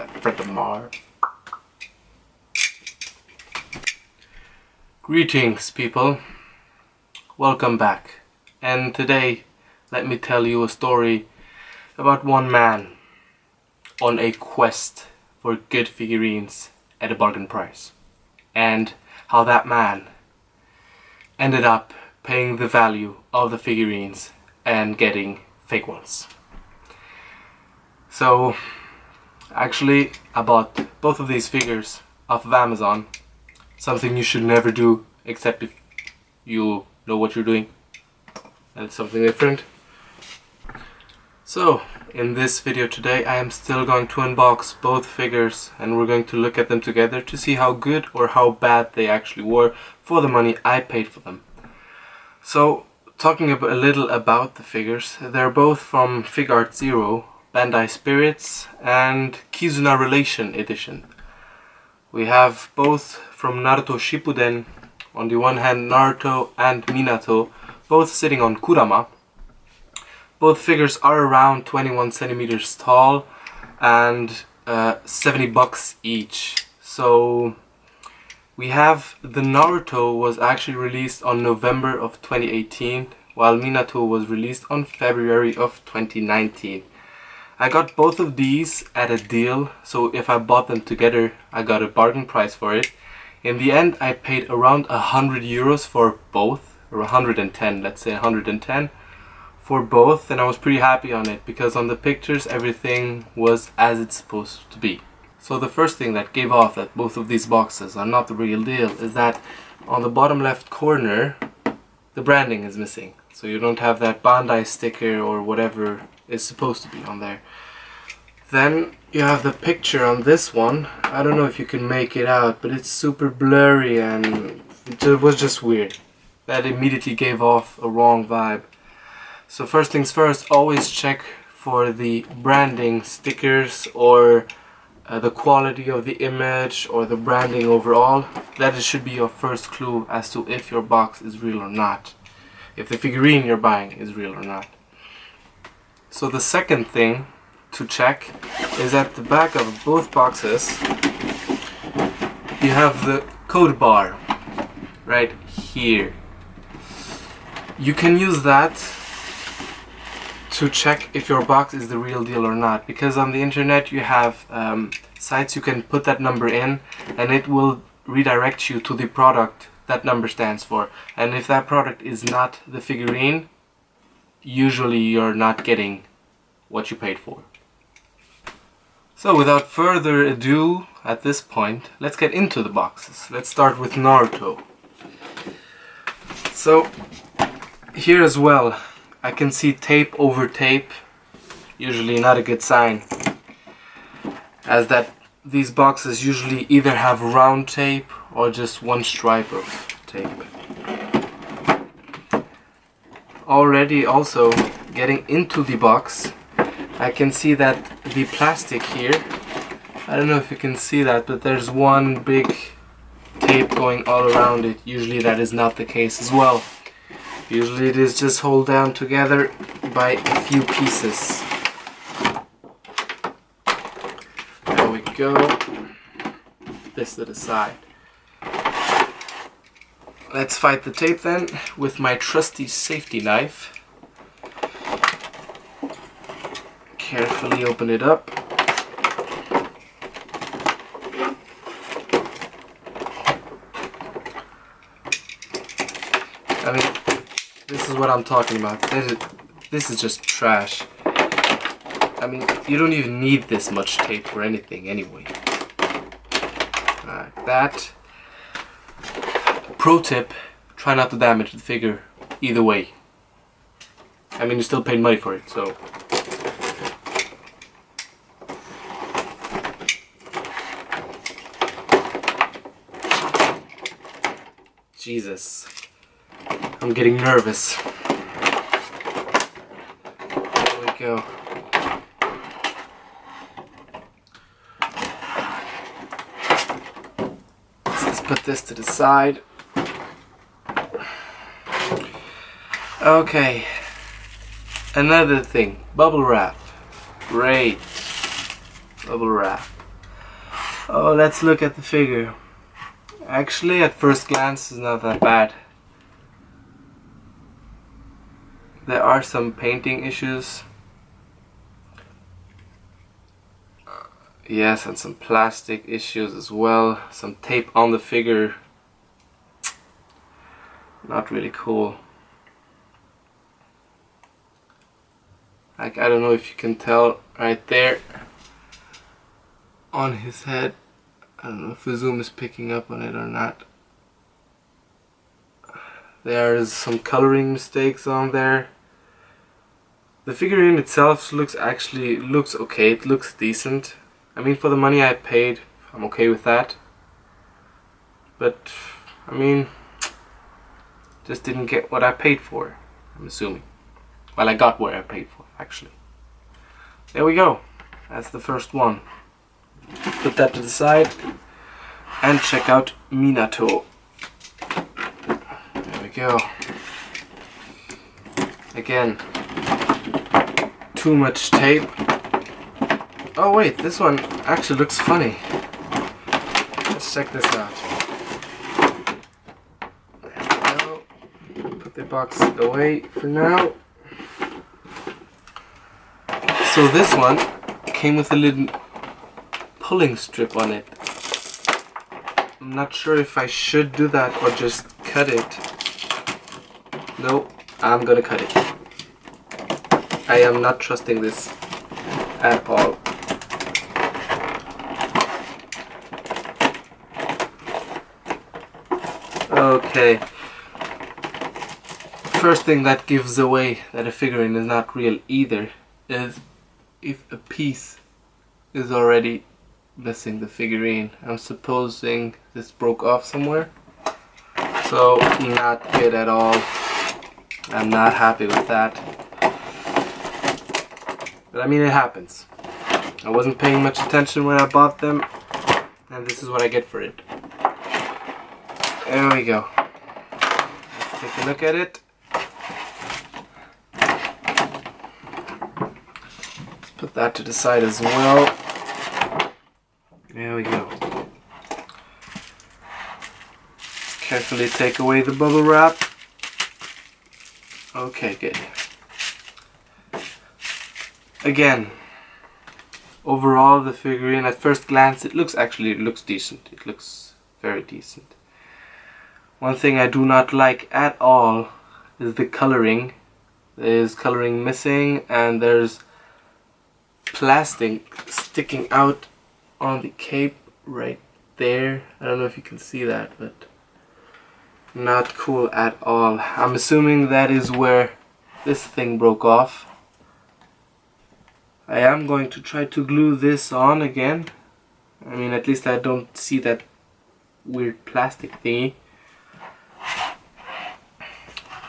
that friend of mine. Greetings, people. Welcome back. And today, let me tell you a story about one man on a quest for good figurines at a bargain price, and how that man ended up paying the value of the figurines and getting fake ones. So actually I bought both of these figures off of Amazon, something you should never do except if you know what you're doing, and it's something different. So in this video today I am still going to unbox both figures, and we're going to look at them together to see how good or how bad they actually were for the money I paid for them. So talking a little about the figures, they're both from Figart Zero, Bandai Spirits and Kizuna Relation Edition. We have both from Naruto Shippuden, on the one hand Naruto and Minato, both sitting on Kurama. Both figures are around 21 centimeters tall and $70 each. So we have the Naruto was actually released on November of 2018, while Minato was released on February of 2019. I got both of these at a deal, so if I bought them together I got a bargain price for it. In the end I paid around 100 euros for both, or 110, let's say 110 for both, and I was pretty happy on it because on the pictures everything was as it's supposed to be. So the first thing that gave off that both of these boxes are not the real deal is that on the bottom left corner the branding is missing. So you don't have that Bandai sticker or whatever is supposed to be on there. Then you have the picture on this one. I don't know if you can make it out, but it's super blurry and it was just weird. That immediately gave off a wrong vibe. So first things first, always check for the branding stickers or the quality of the image or the branding overall. That should be your first clue as to if your box is real or not, if the figurine you're buying is real or not. So the second thing to check is at the back of both boxes you have the code bar right here. You can use that to check if your box is the real deal or not, because on the internet you have sites you can put that number in and it will redirect you to the product that number stands for, and if that product is not the figurine, usually you're not getting what you paid for. So without further ado, at this point let's get into the boxes. Let's start with Naruto. So here as well I can see tape over tape, usually not a good sign, as that these boxes usually either have round tape or just one stripe of tape. Already also getting into the box, I can see that the plastic here, I don't know if you can see that, but there's one big tape going all around it. Usually that is not the case as well. Usually it is just held down together by a few pieces. There we go. This to the side. Let's fight the tape then with my trusty safety knife. Carefully open it up. I mean, this is what I'm talking about. This is just trash. I mean, you don't even need this much tape for anything anyway. Like that. Pro tip, try not to damage the figure either way. I mean, you still paid money for it, so. Jesus. I'm getting nervous. There we go. Let's put this to the side. Okay. Another thing. Bubble wrap. Great. Bubble wrap. Oh, let's look at the figure. Actually, at first glance, it's not that bad. There are some painting issues. Yes, and some plastic issues as well. Some tape on the figure. Not really cool. Like, I don't know if you can tell right there on his head. I don't know if the zoom is picking up on it or not. There's some coloring mistakes on there. The figurine itself looks okay. It looks decent. I mean, for the money I paid, I'm okay with that. But I mean, just didn't get what I paid for, I'm assuming. Well, I got what I paid for, actually. There we go. That's the first one. Put that to the side and check out Minato. There we go. Again, too much tape. Oh wait, this one actually looks funny. Let's check this out. There we go. Put the box away for now. So this one came with a little pulling strip on it. I'm not sure if I should do that or just cut it. No, I'm gonna cut it. I am not trusting this at all. Okay. First thing that gives away that a figurine is not real either is if a piece is already missing the figurine. I'm supposing this broke off somewhere. So, not good at all. I'm not happy with that. But I mean, it happens. I wasn't paying much attention when I bought them, and this is what I get for it. There we go. Let's take a look at it. Let's put that to the side as well. There we go. Let's carefully take away the bubble wrap. Okay, good. Again, overall the figurine at first glance it looks decent. It looks very decent. One thing I do not like at all is the coloring. There's coloring missing and there's plastic sticking out on the cape right there. I don't know if you can see that, but not cool at all. I'm assuming that is where this thing broke off. I am going to try to glue this on again. I mean, at least I don't see that weird plastic thingy.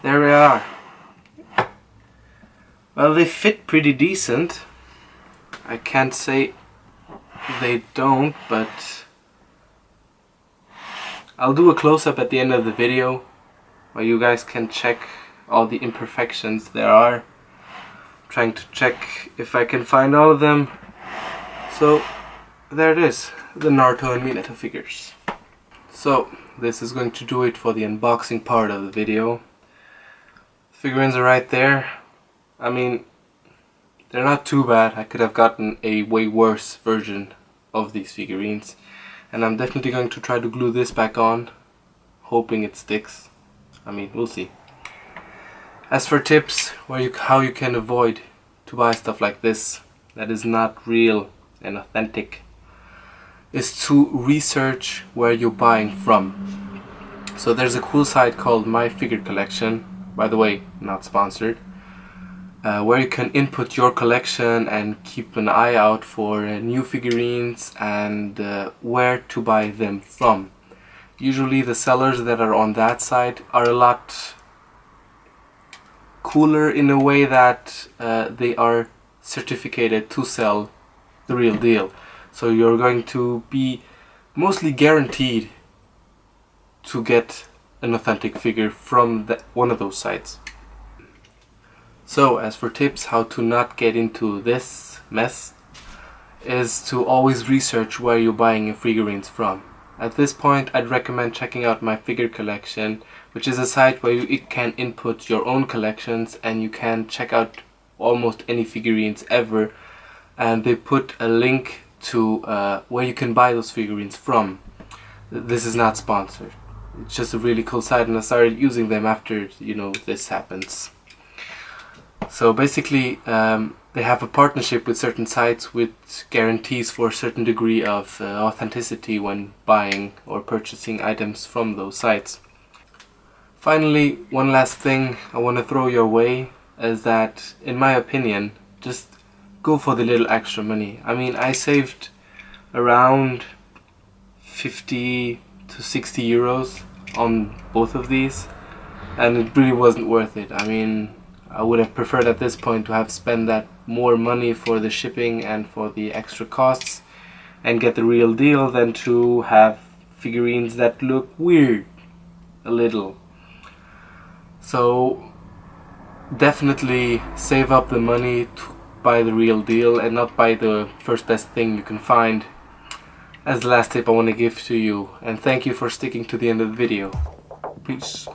There we are. Well, they fit pretty decent. I can't say they don't, but I'll do a close-up at the end of the video where you guys can check all the imperfections there are. I'm trying to check if I can find all of them. So there it is, the Naruto and Minato figures. So this is going to do it for the unboxing part of the video. Figurines are right there. I mean, they're not too bad. I could have gotten a way worse version of these figurines. And I'm definitely going to try to glue this back on, hoping it sticks. I mean, we'll see. As for tips, how you can avoid to buy stuff like this that is not real and authentic, is to research where you're buying from. So there's a cool site called MyFigureCollection, by the way, not sponsored, where you can input your collection and keep an eye out for new figurines and where to buy them from. Usually the sellers that are on that site are a lot cooler in a way that they are certificated to sell the real deal. So you're going to be mostly guaranteed to get an authentic figure from one of those sites. So as for tips how to not get into this mess, is to always research where you're buying your figurines from. At this point, I'd recommend checking out MyFigureCollection, which is a site where you can input your own collections and you can check out almost any figurines ever, and they put a link to where you can buy those figurines from. This is not sponsored. It's just a really cool site, and I started using them after this happens. So basically, they have a partnership with certain sites with guarantees for a certain degree of authenticity when buying or purchasing items from those sites. Finally, one last thing I want to throw your way is that, in my opinion, just go for the little extra money. I mean, I saved around 50 to 60 euros on both of these, and it really wasn't worth it. I mean, I would have preferred at this point to have spent that more money for the shipping and for the extra costs and get the real deal than to have figurines that look weird a little. So definitely save up the money to buy the real deal and not buy the first best thing you can find. As the last tip I want to give to you, and thank you for sticking to the end of the video. Peace.